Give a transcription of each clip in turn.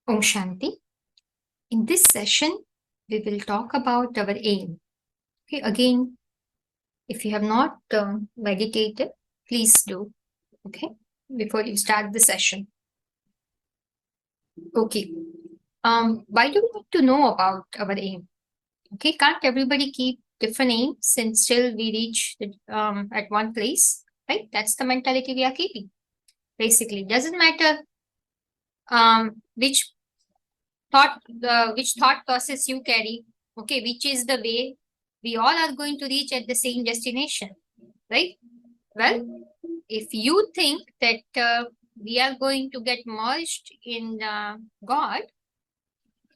Om Shanti. In this session, we will talk about our aim. Okay, again, if you have not meditated, please do. Okay, before you start the session. Okay. Why do we need to know about our aim? Okay, can't everybody keep different aims and still we reach at one place? Right? That's the mentality we are keeping. Basically, doesn't matter which thought process you carry, okay, which is the way we all are going to reach at the same destination, right? Well, if you think that we are going to get merged in God,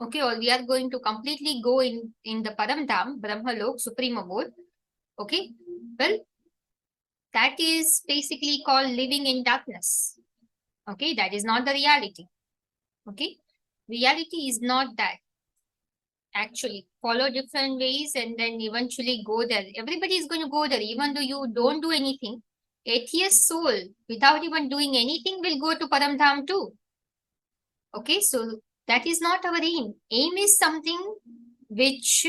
okay, or we are going to completely go in the Paramdham, Brahmalok, Supreme Abode, okay, well, that is basically called living in darkness. Okay, that is not the reality. Okay, reality is not that. Actually follow different ways and then eventually go there. Everybody is going to go there, even though you don't do anything. Atheist soul, without even doing anything, will go to Paramdham too. Okay, so that is not our aim. Aim is something which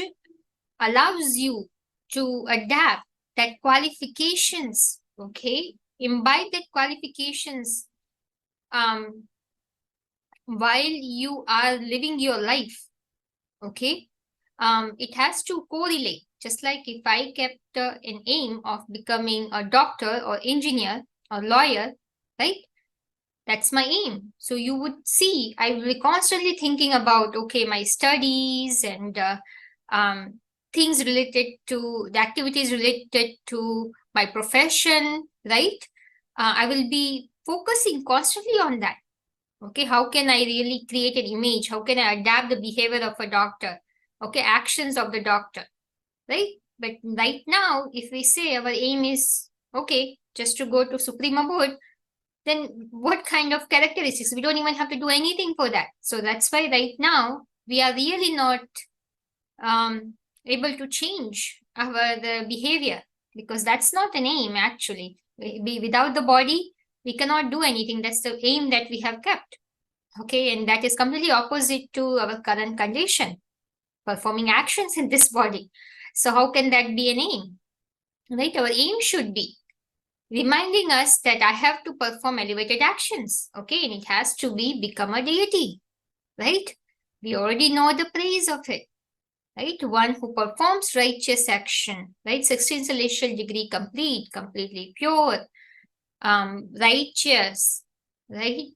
allows you to adapt that qualifications, okay, imbibe that qualifications while you are living your life. Okay, it has to correlate. Just like if I kept an aim of becoming a doctor or engineer or lawyer, right? That's my aim. So you would see, I will be constantly thinking about, okay, my studies and things related to the activities related to my profession, right? I will be focusing constantly on that. Okay, how can I really create an image? How can I adapt the behavior of a doctor? Okay, actions of the doctor, right? But right now, if we say our aim is, okay, just to go to Supreme Abode, then what kind of characteristics? We don't even have to do anything for that. So that's why right now, we are really not um, able to change our the behavior, because that's not an aim actually. Without the body, we cannot do anything. That's the aim that we have kept. Okay, and that is completely opposite to our current condition, performing actions in this body. So how can that be an aim? Right? Our aim should be reminding us that I have to perform elevated actions. Okay, and it has to be become a deity. Right? We already know the praise of it. Right? One who performs righteous action, right? 16 celestial degree complete, completely pure, righteous, right?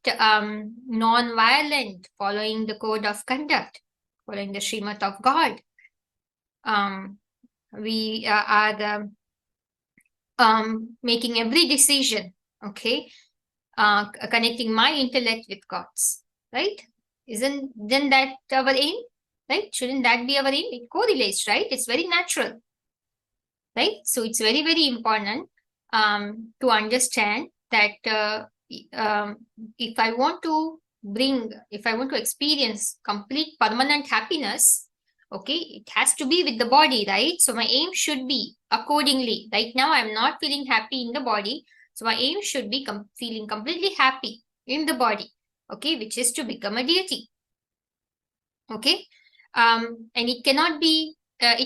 Non-violent, following the code of conduct, following the Srimad of God. We are making every decision, okay, connecting my intellect with God's, right? Then that our aim, right? Shouldn't that be our aim? It correlates, right? It's very natural, right? So it's very, very important to understand that if I want to experience complete permanent happiness, okay, it has to be with the body, right? So my aim should be accordingly. Right now, I'm not feeling happy in the body. So my aim should be feeling completely happy in the body, okay, which is to become a deity. Okay, and it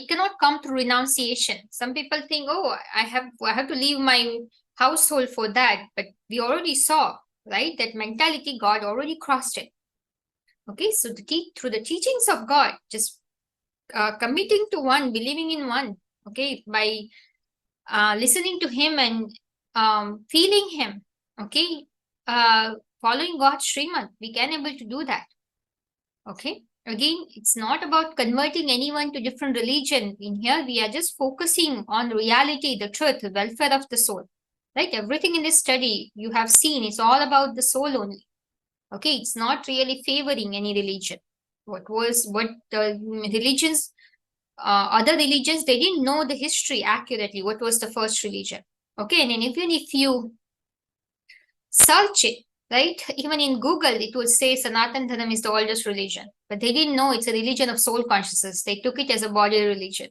cannot come through renunciation. Some people think, oh, I have to leave my household for that, but we already saw, right, that mentality God already crossed it. Okay, so through the teachings of God, just committing to one, believing in one, okay, by listening to him and feeling him, okay, following God's Srimad, we can able to do that. Okay, again, it's not about converting anyone to different religion. In here, we are just focusing on reality, the truth, the welfare of the soul, right? Everything in this study you have seen is all about the soul only. Okay, it's not really favoring any religion. What the religions, other religions, they didn't know the history accurately. What was the first religion? Okay, and then even if you search it, right? Even in Google, it would say Sanatan Dharma is the oldest religion, but they didn't know it's a religion of soul consciousness. They took it as a body religion.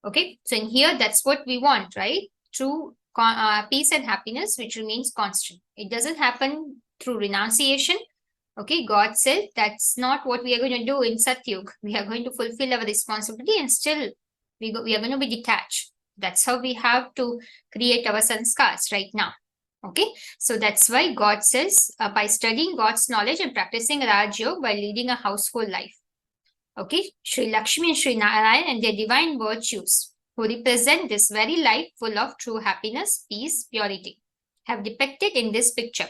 Okay, so in here, that's what we want, right? True peace and happiness, which remains constant. It doesn't happen through renunciation. Okay, God said that's not what we are going to do in Satyug. We are going to fulfill our responsibility and still we are going to be detached. That's how we have to create our sanskars right now. Okay, so that's why God says by studying God's knowledge and practicing Rajayoga by leading a household life. Okay, Sri Lakshmi and Sri Narayan and their divine virtues who represent this very life full of true happiness, peace, purity have depicted in this picture.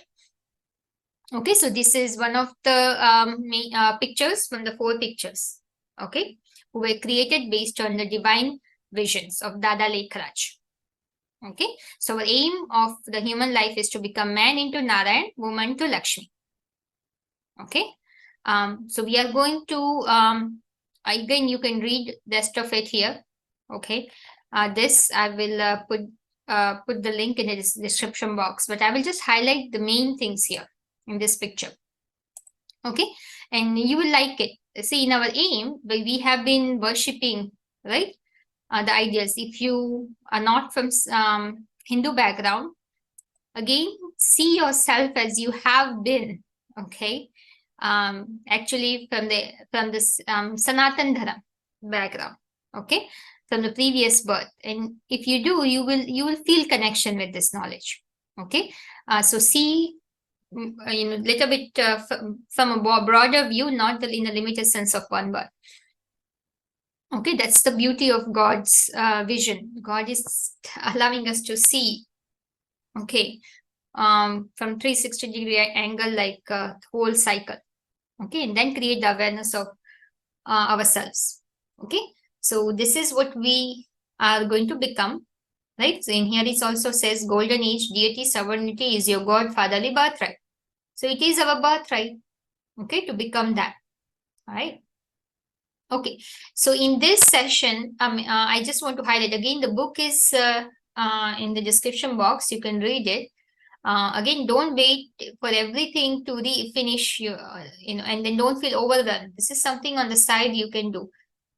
Okay, so this is one of the pictures from the 4 pictures, okay, who were created based on the divine visions of Dada Lekhraj. Okay, so our aim of the human life is to become man into Narayan, woman to Lakshmi. Okay, so we are going to, again, you can read the rest of it here. Okay, this I will put the link in the description box, but I will just highlight the main things here in this picture. Okay, and you will like it. See, in our aim, we have been worshipping, right, the ideals. If you are not from Hindu background, again, see yourself as you have been. Okay, actually from this Sanatan Dharma background. Okay, from the previous birth, and if you do, you will feel connection with this knowledge. Okay, so see, little bit from a broader view, not in a limited sense of one birth. Okay, that's the beauty of God's vision. God is allowing us to see, okay, from 360-degree angle, like whole cycle. Okay, and then create the awareness of ourselves. Okay, so this is what we are going to become, right? So in here it also says golden age, deity, sovereignty is your God, fatherly birthright. So it is our birthright, okay, to become that. All right. Okay, so in this session, I just want to highlight again, the book is in the description box. You can read it. Again, don't wait for everything to finish, and then don't feel overwhelmed. This is something on the side you can do.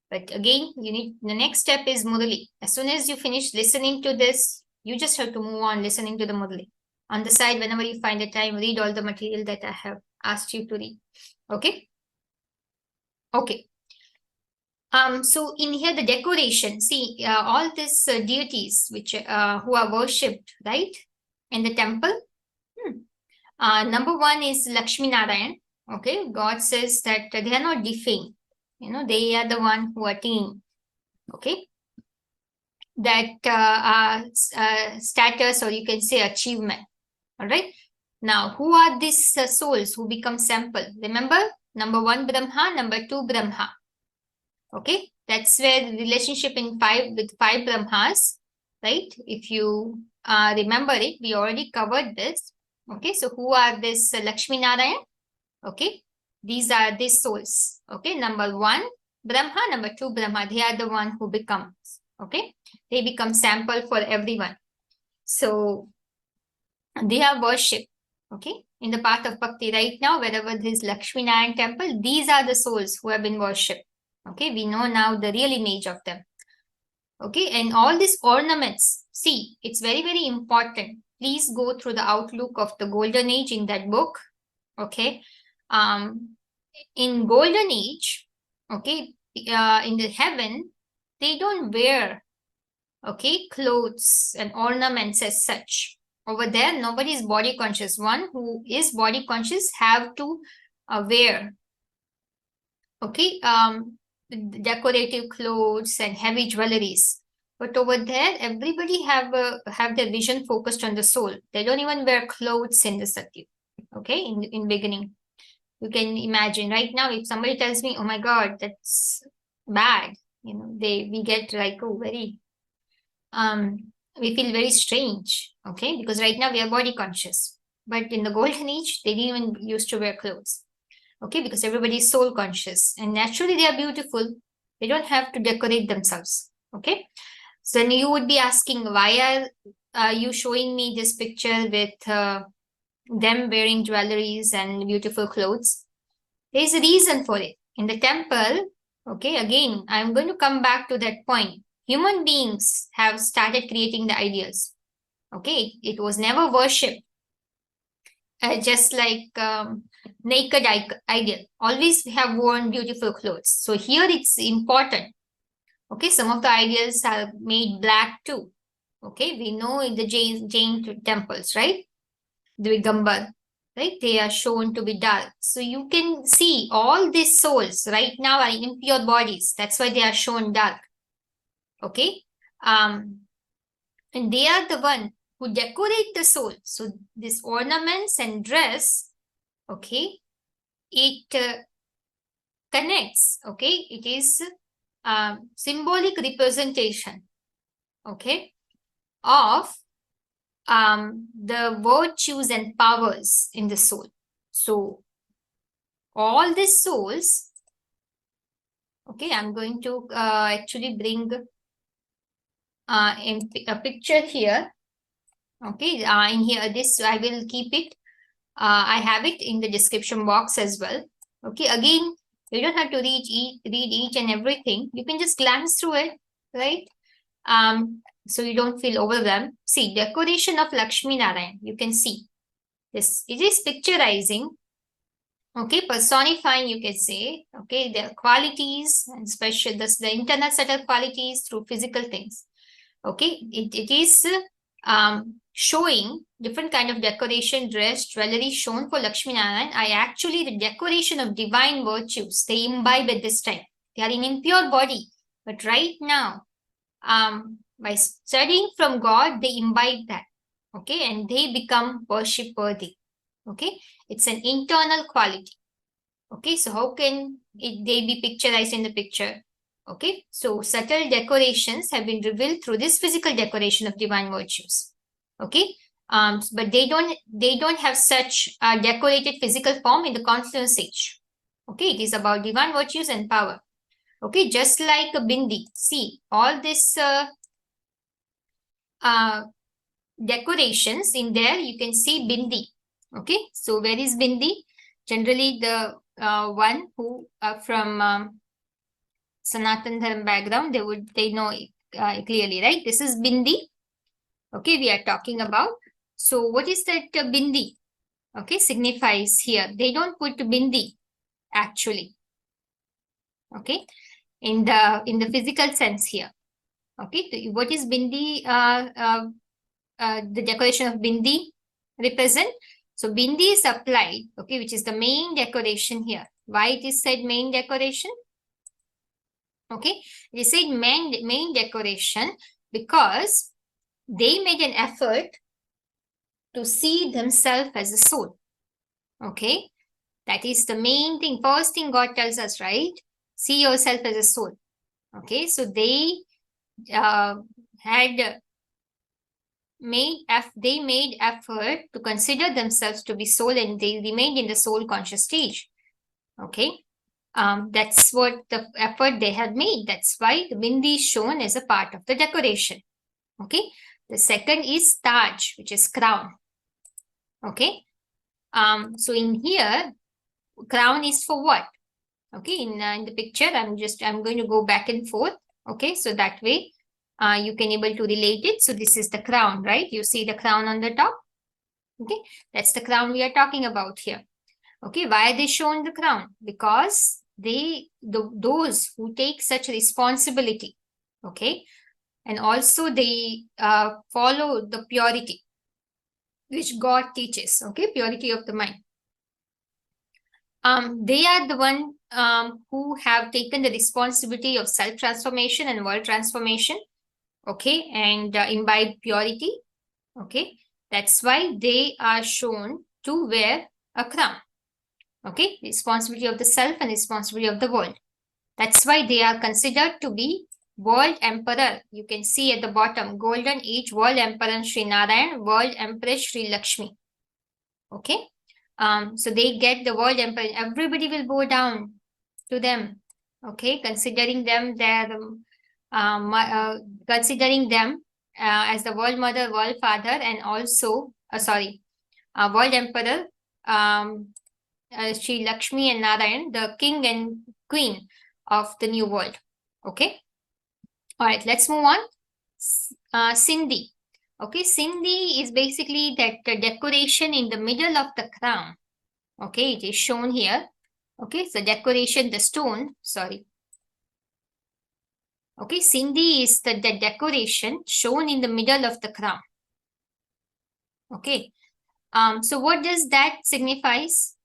But again, the next step is Murali. As soon as you finish listening to this, you just have to move on listening to the Murali. On the side, whenever you find the time, read all the material that I have asked you to read. Okay? Okay. So in here, the decoration, see, all these deities which who are worshipped, right, in the temple. Number 1 is Lakshmi Narayan. Okay, God says that they are not defamed. They are the one who attain. Okay, that status, or you can say achievement. All right. Now, who are these souls who become sample? Remember, number 1 Brahma, number 2 Brahma. Okay, that's where the relationship with 5 Brahmas, right? If you remember it, we already covered this. Okay, so who are this Lakshmi Narayan? Okay, these are these souls. Okay, number 1 Brahma, number 2 Brahma. They are the one who becomes. Okay, they become sample for everyone. So they are worshipped. Okay, in the path of bhakti right now, wherever there is Lakshmi Narayan temple, these are the souls who have been worshipped. Okay, we know now the real image of them. Okay, and all these ornaments, see, it's very, very important. Please go through the outlook of the golden age in that book. Okay, in golden age, okay, in the heaven, they don't wear, okay, clothes and ornaments as such. Over there, nobody is body conscious. One who is body conscious have to wear, okay, decorative clothes and heavy jewelries. But over there, everybody have their vision focused on the soul. They don't even wear clothes in the Satya. Okay, in beginning, you can imagine right now if somebody tells me, "Oh my God, that's bad," we get like, oh, very we feel very strange. Okay, because right now we are body conscious, but in the golden age, they didn't even used to wear clothes. Okay, because everybody is soul conscious and naturally they are beautiful. They don't have to decorate themselves. Okay, so then you would be asking, why are you showing me this picture with them wearing jewelries and beautiful clothes? There is a reason for it. In the temple, okay, again, I'm going to come back to that point. Human beings have started creating the ideals. Okay, it was never worshipped. just like naked ideal, always have worn beautiful clothes. So here it's important. Okay, some of the ideals are made black too. Okay, we know in the Jain temples, right? The Vigambar, right? They are shown to be dark. So you can see all these souls right now are in impure bodies. That's why they are shown dark. Okay, and they are the one who decorate the soul. So these ornaments and dress, okay, it connects. Okay, it is symbolic representation. Okay, of the virtues and powers in the soul. So all these souls, okay, I'm going to actually bring a picture here. Okay, in here, this I will keep it. I have it in the description box as well. Okay, again, you don't have to read each and everything. You can just glance through it, right? So you don't feel overwhelmed. See, decoration of Lakshmi Narayan. You can see this. It is picturizing, okay, personifying, you can say, okay, their qualities and special, the internal subtle qualities through physical things. Okay, it is showing different kind of decoration, dress, jewelry shown for Lakshmi Narayan are actually the decoration of divine virtues. They imbibe at this time. They are in impure body, but right now, by studying from God, they imbibe that. Okay, and they become worship worthy. Okay, it's an internal quality. Okay, so how can they be picturized in the picture? Okay, so subtle decorations have been revealed through this physical decoration of divine virtues. Okay, but they don't have such decorated physical form in the confluence stage. Okay, it is about divine virtues and power. Okay, just like a bindi. See, all this uh, decorations in there, you can see bindi. Okay, so where is bindi? Generally, the one who from Sanatan Dharam background, they know it clearly, right? This is bindi. Okay, we are talking about. So what is that bindi? Okay, signifies here. They don't put bindi actually. Okay, in the physical sense here. Okay, what is bindi? The decoration of bindi represent. So bindi is applied. Okay, which is the main decoration here. Why it is said main decoration? Okay, they said main decoration because they made an effort to see themselves as a soul. Okay, that is the main thing. First thing God tells us, right? See yourself as a soul. Okay, so they had they made effort to consider themselves to be soul, and they remained in the soul conscious stage. Okay, that's what the effort they have made. That's why the bindi is shown as a part of the decoration. Okay, the second is taj, which is crown. Okay, so in here, crown is for what? Okay, in the picture, I'm going to go back and forth. Okay, so that way you can able to relate it. So this is the crown, right? You see the crown on the top. Okay, that's the crown we are talking about here. Okay, why are they shown the crown? Because those who take such responsibility, okay, and also they follow the purity which God teaches, okay, purity of the mind. They are the one who have taken the responsibility of self-transformation and world transformation, okay, and imbibe purity, okay. That's why they are shown to wear a crown, okay, responsibility of the self and responsibility of the world. That's why they are considered to be world emperor. You can see at the bottom, golden age world emperor Sri Narayan, world empress Sri Lakshmi, okay. So they get the world emperor. Everybody will bow down to them, okay, considering them considering them as the world mother, world father, and also world emperor Sri Lakshmi and Narayan, the king and queen of the new world. Okay. All right, let's move on. Sindhi. Okay, Sindhi is basically that decoration in the middle of the crown. Okay, it is shown here. Okay, so decoration, the stone, sorry. Okay, Sindhi is the decoration shown in the middle of the crown. Okay, so what does that signifies?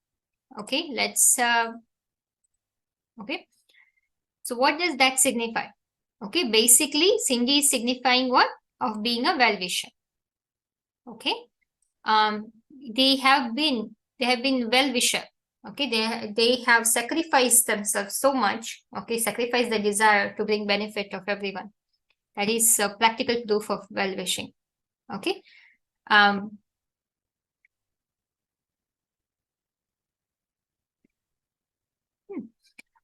Okay, let's, okay, so what does that signify? Okay, basically, Sindhi is signifying what? Of being a well-wisher. Okay, um, they have been well-wisher. Okay, they have sacrificed themselves so much. Okay, sacrifice the desire to bring benefit of everyone. That is a practical proof of well-wishing. Okay, um,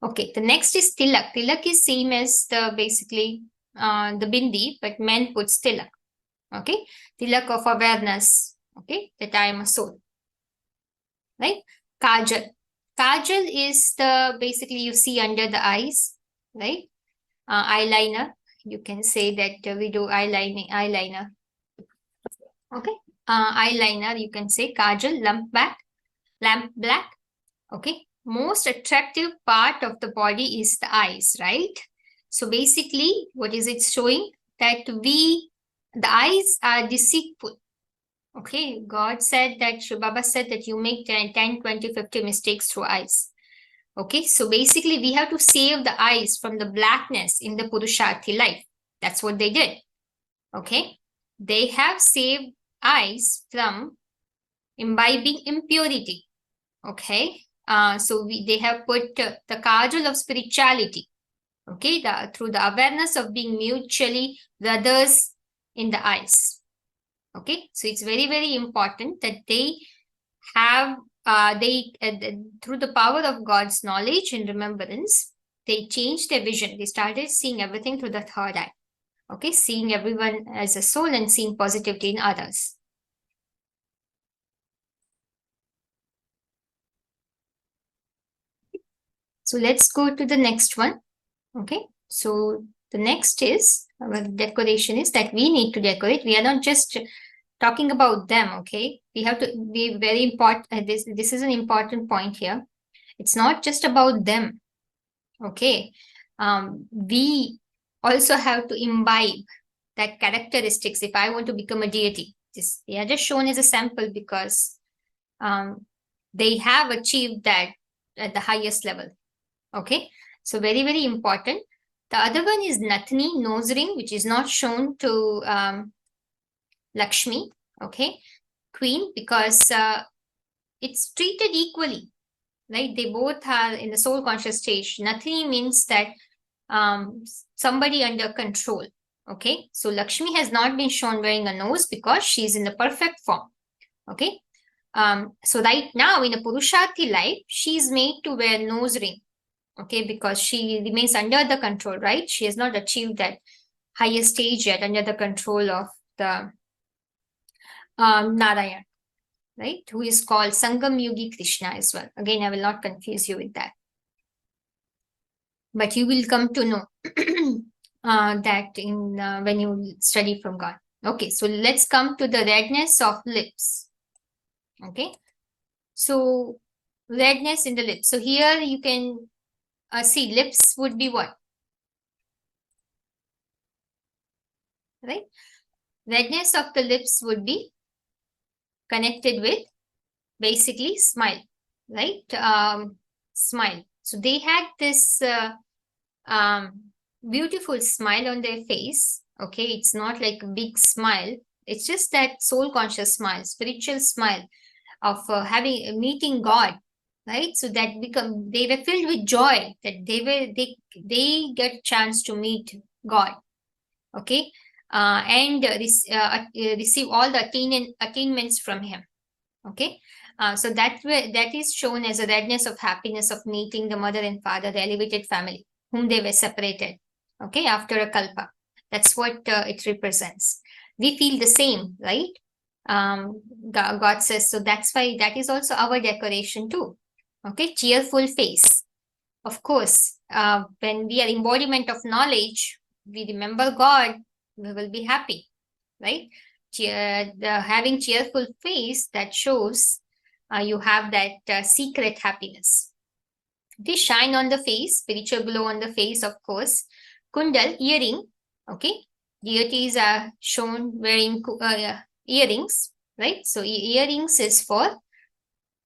okay, the next is tilak. Tilak is same as the basically the bindi, but men puts tilak. Okay, tilak of awareness. Okay, that I am a soul. Right? Kajal. Kajal is the basically you see under the eyes, right? Eyeliner. You can say that we do eyeliner. Okay. Eyeliner, you can say kajal, lamp black. Okay. Most attractive part of the body is the eyes, right? So basically, what is it showing? That the eyes are deceitful. Okay. God said that, Shivbaba said that you make 10, 20, 50 mistakes through eyes. Okay. So basically, we have to save the eyes from the blackness in the Purusharthi life. That's what they did. Okay. They have saved eyes from imbibing impurity. Okay. So they have put the kajal of spirituality. Okay. Through the awareness of being mutually brothers in the eyes. Okay. So it's very, very important that they have, through the power of God's knowledge and remembrance, they changed their vision. They started seeing everything through the third eye. Okay, seeing everyone as a soul and seeing positivity in others. So let's go to the next one. Okay, so the next is our decoration is that we need to decorate. We are not just talking about them. Okay, we have to be very important. This is an important point here. It's not just about them. Okay, we also have to imbibe that characteristics. If I want to become a deity, they are just shown as a sample because they have achieved that at the highest level. Okay, so very, very important. The other one is Nathni, nose ring, which is not shown to Lakshmi, okay, queen, because it's treated equally, right? They both are in the soul conscious stage. Nathni means that somebody under control, okay? So Lakshmi has not been shown wearing a nose because she's in the perfect form, okay? So right now in a Purusharthi life, she's made to wear nose ring, okay, because she remains under the control, right? She has not achieved that higher stage yet under the control of the Narayan, right? Who is called Sangam Yugi Krishna as well. Again, I will not confuse you with that. But you will come to know that in when you study from God. Okay, so let's come to the redness of lips. Okay, so redness in the lips. So here you can see lips would be what? Right? Redness of the lips would be connected with basically smile, right? Smile. So they had this beautiful smile on their face. Okay, it's not like a big smile. It's just that soul conscious smile, spiritual smile of having meeting God, right? So that they were filled with joy that they get chance to meet God. Okay, and receive all the attainments from Him. Okay, so that is shown as a redness of happiness of meeting the mother and father, the elevated family, whom they were separated. Okay, after a kalpa, that's what it represents. We feel the same, right? God says so. That's why that is also our decoration too. Okay, cheerful face. Of course, when we are embodiment of knowledge, we remember God, we will be happy, right? having cheerful face, that shows you have that secret happiness. Okay, shine on the face, spiritual glow on the face, of course. Kundal, earring. Okay, deities are shown wearing earrings, right? So earrings is for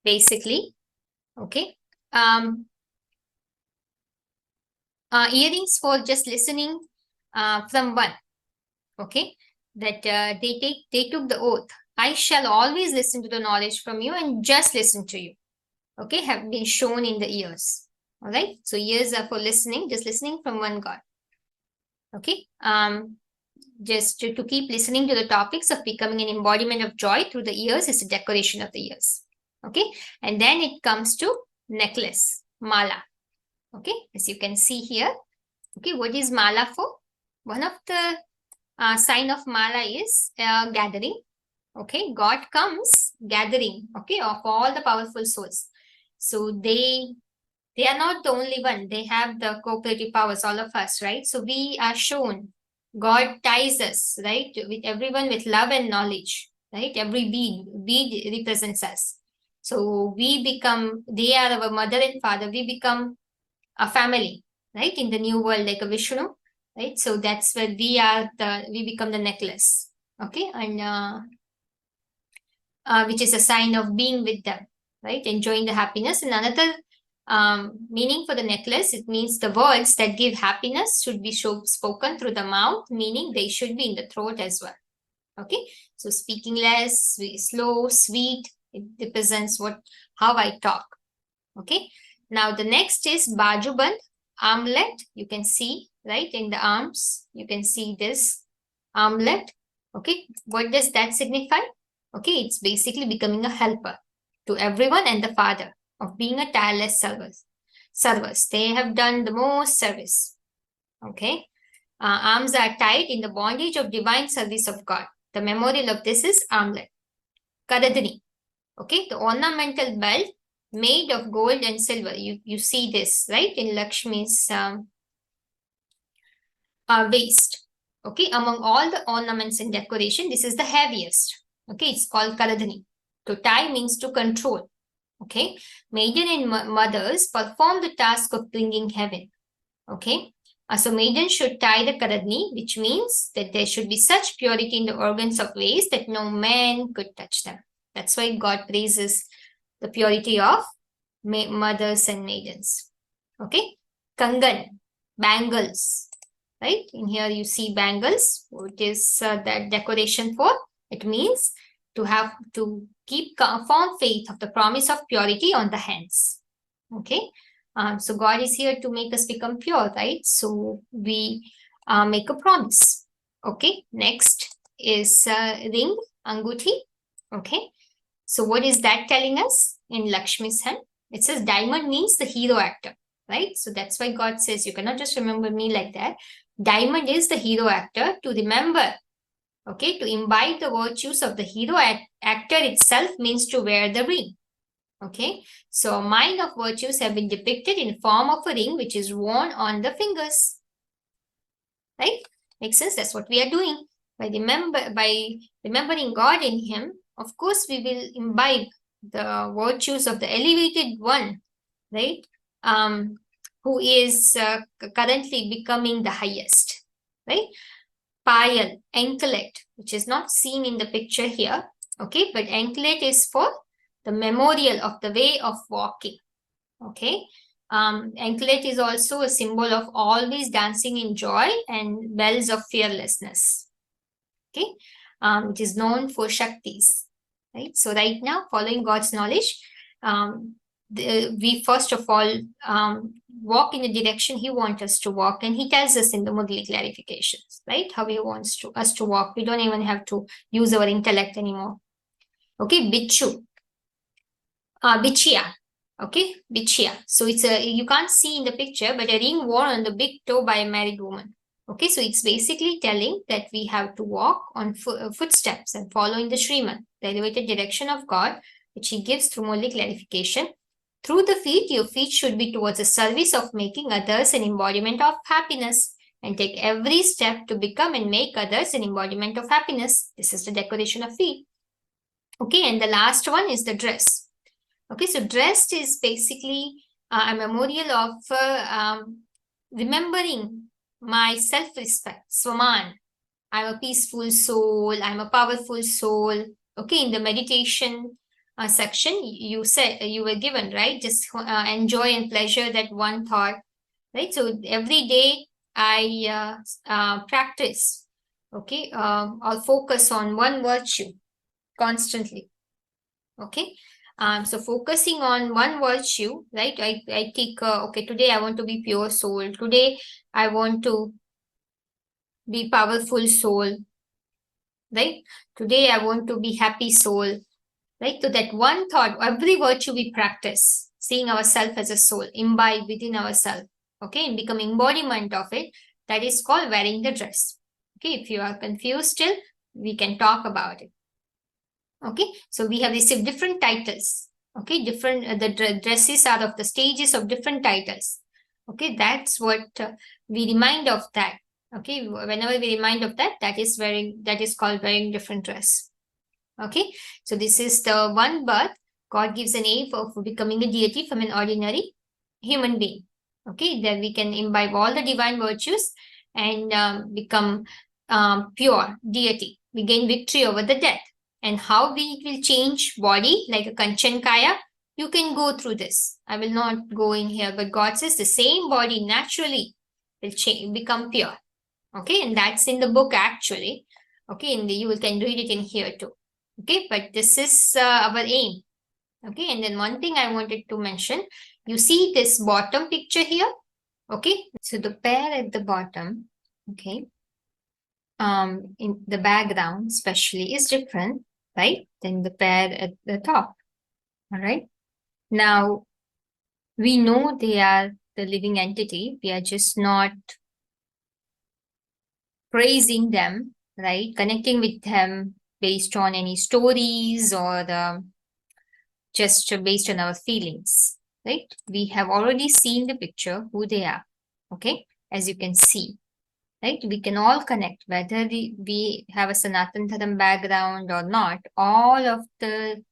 basically, okay, earrings for just listening from one. Okay, that they took the oath. I shall always listen to the knowledge from you and just listen to you. Okay, have been shown in the ears. All right, so ears are for listening, just listening from one God. Okay, just to keep listening to the topics of becoming an embodiment of joy through the ears is the decoration of the ears. Okay, and then it comes to necklace, mala. Okay, as you can see here. Okay, what is mala for? One of the sign of mala is gathering. Okay, God comes gathering, okay, of all the powerful souls. So they are not the only one. They have the cooperative powers, all of us, right? So we are shown. God ties us, right, with everyone with love and knowledge, right? Every bead represents us. So we become, they are our mother and father. We become a family, right? In the new world, like a Vishnu, right? So that's where we become the necklace, okay? And which is a sign of being with them, right? Enjoying the happiness. And another meaning for the necklace, it means the words that give happiness should be spoken through the mouth, meaning they should be in the throat as well. Okay, so speaking less, slow, sweet, it represents how I talk. Okay, now the next is bajuband, armlet. You can see, right, in the arms, you can see this armlet. Okay, what does that signify? Okay, it's basically becoming a helper to everyone and the father of being a tireless servers. They have done the most service. Okay, arms are tied in the bondage of divine service of God. The memorial of this is armlet. Karadani. Okay, the ornamental belt made of gold and silver. You see this, right, in Lakshmi's waist. Okay, among all the ornaments and decoration, this is the heaviest. Okay, it's called Karadani. To tie means to control. Okay, maiden and mothers perform the task of bringing heaven. Okay, so maiden should tie the Karadani, which means that there should be such purity in the organs of waist that no man could touch them. That's why God praises the purity of mothers and maidens. Okay, Kangan, bangles, right? In here you see bangles. What is that decoration for? It means to keep firm faith of the promise of purity on the hands. Okay, so God is here to make us become pure, right? So we make a promise. Okay, next is ring, anguti. Okay, so what is that telling us in Lakshmi's hand? It says diamond means the hero actor, right? So that's why God says you cannot just remember me like that. Diamond is the hero actor. To remember, okay, to imbibe the virtues of the hero actor itself means to wear the ring. Okay, so a mind of virtues have been depicted in form of a ring which is worn on the fingers. Right? Makes sense? That's what we are doing. By remembering God in Him, of course, we will imbibe the virtues of the elevated one, right? Who is currently becoming the highest, right? Payal, anklet, which is not seen in the picture here, okay? But anklet is for the memorial of the way of walking, okay? Anklet is also a symbol of always dancing in joy and bells of fearlessness, okay? It is known for Shaktis, right? So right now, following God's knowledge, we first of all walk in the direction He wants us to walk, and He tells us in the Mudli clarifications, right? How He wants us to walk. We don't even have to use our intellect anymore. Okay, Bichu, Bichia. Okay, Bichia. So it's you can't see in the picture, but a ring worn on the big toe by a married woman. Okay, so it's basically telling that we have to walk on footsteps and following the Sriman, the elevated direction of God, which He gives through Mudli clarification. Through the feet, your feet should be towards the service of making others an embodiment of happiness and take every step to become and make others an embodiment of happiness. This is the decoration of feet. Okay, and the last one is the dress. Okay, so dressed is basically a memorial of remembering my self-respect. Swaman, I'm a peaceful soul, I'm a powerful soul. Okay, in the meditation section, you said you were given, right? Just enjoy and pleasure that one thought, right? So every day I practice, okay, I'll focus on one virtue constantly. Okay, so focusing on one virtue, right? I take okay, today I want to be pure soul, today I want to be powerful soul, right? Today I want to be happy soul, right? So that one thought, every virtue we practice, seeing ourselves as a soul, imbibe within ourselves, okay, and become embodiment of it, that is called wearing the dress. Okay, if you are confused still, we can talk about it. Okay, so we have received different titles. Okay, different the dresses are of the stages of different titles. Okay, that's what we remind of that. Okay, whenever we remind of that, that is called wearing different dress. Okay, so this is the one birth. God gives a name for becoming a deity from an ordinary human being. Okay, then we can imbibe all the divine virtues and become pure deity. We gain victory over the death. And how we will change body like a Kanchan Kaya, you can go through this. I will not go in here, but God says the same body naturally will become pure. Okay, and that's in the book actually. Okay, you can read it in here too. Okay, but this is our aim. Okay, and then one thing I wanted to mention, you see this bottom picture here. Okay, so the pair at the bottom, okay, in the background especially is different, right, than the pair at the top. All right, now we know they are the living entity, we are just not praising them, right, connecting with them based on any stories or just based on our feelings, right? We have already seen the picture, who they are, okay, as you can see, right? We can all connect, whether we have a Sanatan Dharam background or not, all of the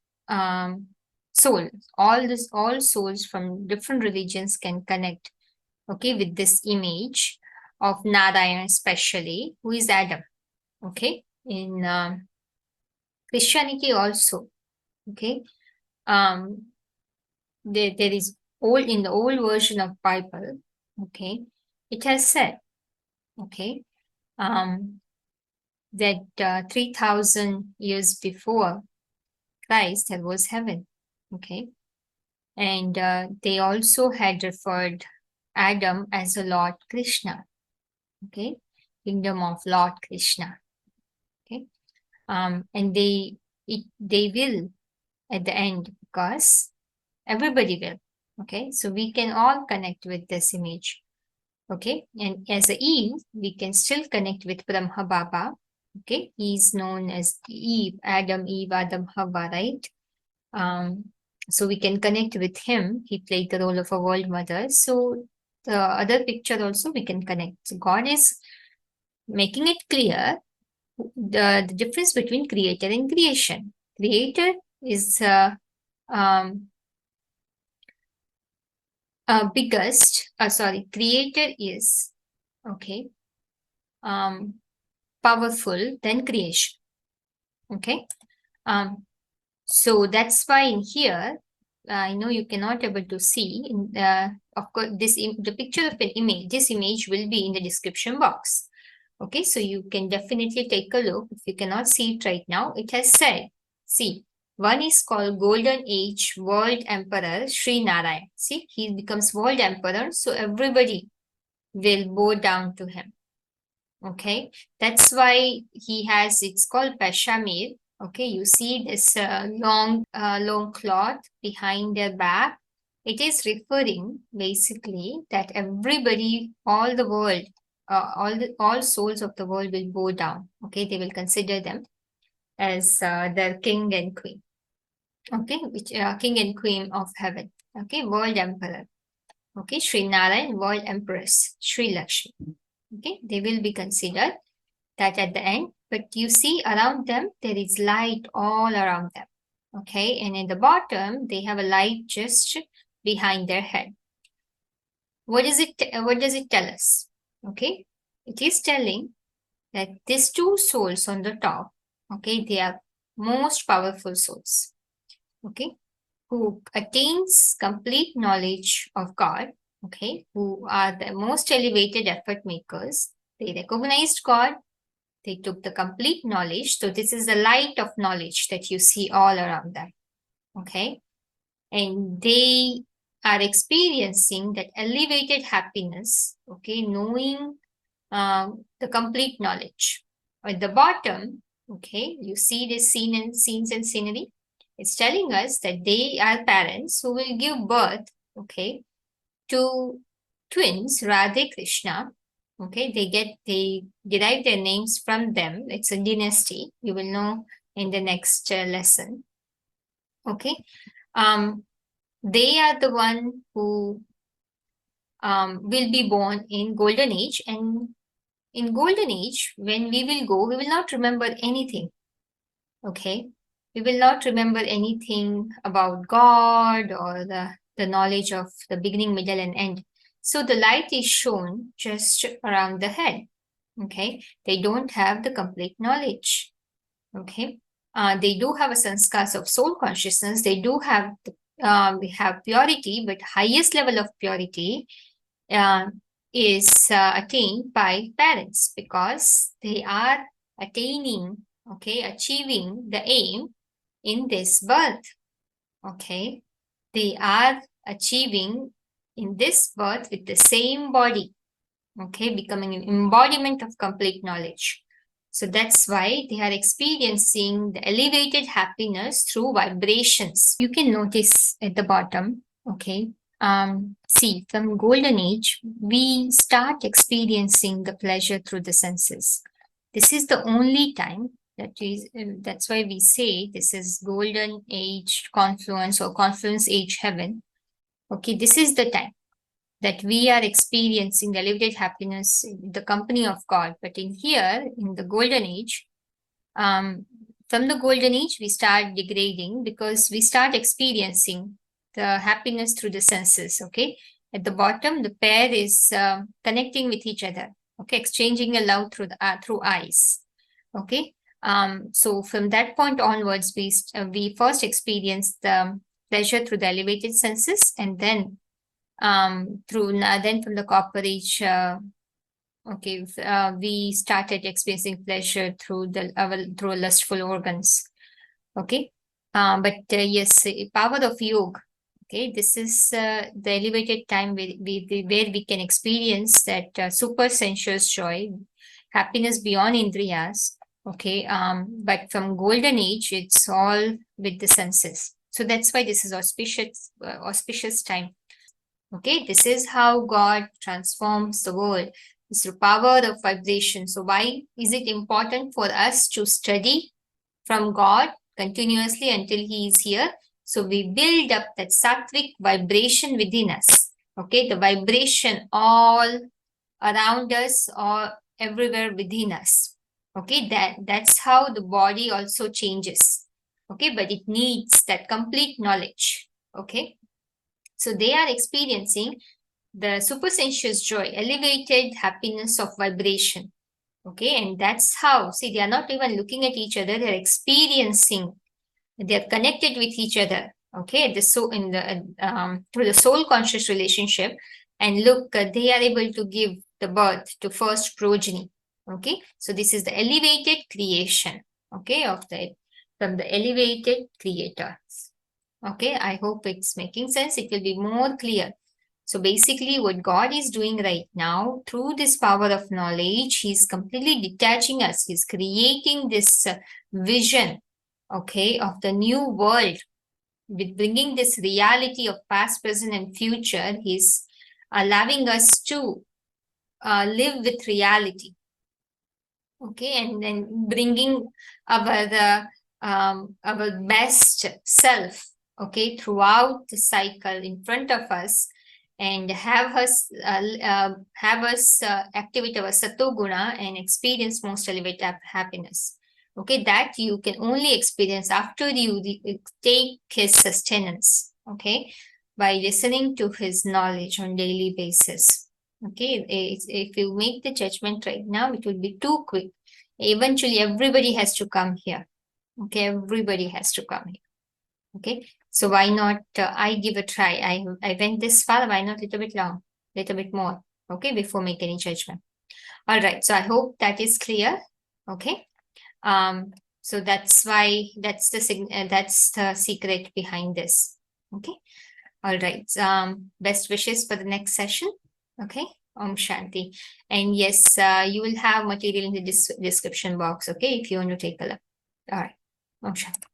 souls, all souls from different religions can connect, okay, with this image of Narayan, especially, who is Adam, okay, in Christianity also, okay, there is old, in the old version of Bible, okay, it has said, okay, that 3000 years before Christ there was heaven, okay, and they also had referred Adam as a Lord Krishna, okay, kingdom of Lord Krishna, okay, and they will at the end, because everybody will, okay, so we can all connect with this image, okay, and as a Eve we can still connect with Brahma Baba, okay, he's known as Eve, Adam, Hawa, right, so we can connect with him, he played the role of a world mother, so the other picture also we can connect. So God is making it clear the difference between creator and creation. Creator is creator is, okay, powerful than creation, okay, so that's why in here, I know you cannot able to see, in of course, the picture of an image, this image will be in the description box, okay, so you can definitely take a look. If you cannot see it right now, it has said, see, one is called Golden Age World Emperor Sri Narayan. See, he becomes World Emperor, so everybody will bow down to him. Okay, that's why he has, it's called Peshamir. Okay, you see this long cloth behind their back. It is referring basically that everybody, all the world, all souls of the world will bow down. Okay, they will consider them as their king and queen. Okay, which king and queen of heaven. Okay, world emperor. Okay, Sri Narayan, world empress, Sri Lakshmi. Okay, they will be considered that at the end. But you see around them, there is light all around them. Okay, and in the bottom, they have a light just behind their head. What is it? What does it tell us? Okay, it is telling that these two souls on the top, okay, they are most powerful souls. Okay, who attains complete knowledge of God, okay, who are the most elevated effort makers. They recognized God, they took the complete knowledge. So this is the light of knowledge that you see all around them, okay, and they are experiencing that elevated happiness, okay, knowing the complete knowledge. At the bottom, okay, you see this scenes and scenery. It's telling us that they are parents who will give birth, okay, to twins, Radhe Krishna. Okay, they derive their names from them. It's a dynasty. You will know in the next lesson. Okay, they are the one who will be born in golden age, and in golden age, when we will go, we will not remember anything. Okay, we will not remember anything about God or the knowledge of the beginning, middle, and end. So the light is shown just around the head. Okay, they don't have the complete knowledge. Okay, they do have a sanskars of soul consciousness. They do have we have purity, but highest level of purity uh, is attained by parents, because they are attaining, okay, achieving the aim in this birth. Okay, they are achieving in this birth with the same body, okay, becoming an embodiment of complete knowledge. So that's why they are experiencing the elevated happiness through vibrations. You can notice at the bottom, okay, see, from golden age, we start experiencing the pleasure through the senses. This is the only time that's why we say this is golden age confluence or confluence age heaven. Okay, this is the time that we are experiencing the elevated happiness in the company of God. But in here, in the golden age, from the golden age, we start degrading because we start experiencing the happiness through the senses. Okay, at the bottom, the pair is connecting with each other. Okay, exchanging a love through eyes. Okay, so from that point onwards, we first experience the pleasure through the elevated senses, and then then from the copper age, okay, we started experiencing pleasure through through lustful organs. Okay, but yes, power of yoga. Okay, this is the elevated time where we can experience that super sensuous joy, happiness beyond indriyas. Okay, but from golden age, it's all with the senses. So that's why this is auspicious time. Okay, this is how God transforms the world. It's the power of vibration. So why is it important for us to study from God continuously until He is here? So we build up that sattvic vibration within us. Okay, the vibration all around us or everywhere within us. Okay, that's how the body also changes. Okay, but it needs that complete knowledge. Okay, so they are experiencing the supersensuous joy, elevated happiness of vibration. Okay, and that's how, see, they are not even looking at each other, they're experiencing, they're connected with each other. Okay, through the soul conscious relationship. And look, they are able to give the birth to first progeny. Okay, so this is the elevated creation, okay, from the elevated creator. Okay, I hope it's making sense. It will be more clear. So basically what God is doing right now through this power of knowledge, He's completely detaching us. He's creating this vision, okay, of the new world, with bringing this reality of past, present, and future. He's allowing us to live with reality, okay, and then bringing our best self, okay, throughout the cycle in front of us. and have us activate our sato guna and experience most elevated happiness. Okay, that you can only experience after you take his sustenance. Okay, by listening to his knowledge on daily basis. Okay, if you make the judgment right now, it will be too quick. Eventually, everybody has to come here. Okay, everybody has to come here. Okay, so why not I give a try? I went this far, why not a little bit long, little bit more? Okay, before make any judgment. All right, so I hope that is clear. Okay, so that's why that's the secret behind this. Okay, all right. Best wishes for the next session. Okay, Om Shanti. And yes, you will have material in the description box. Okay, if you want to take a look. All right, Om Shanti.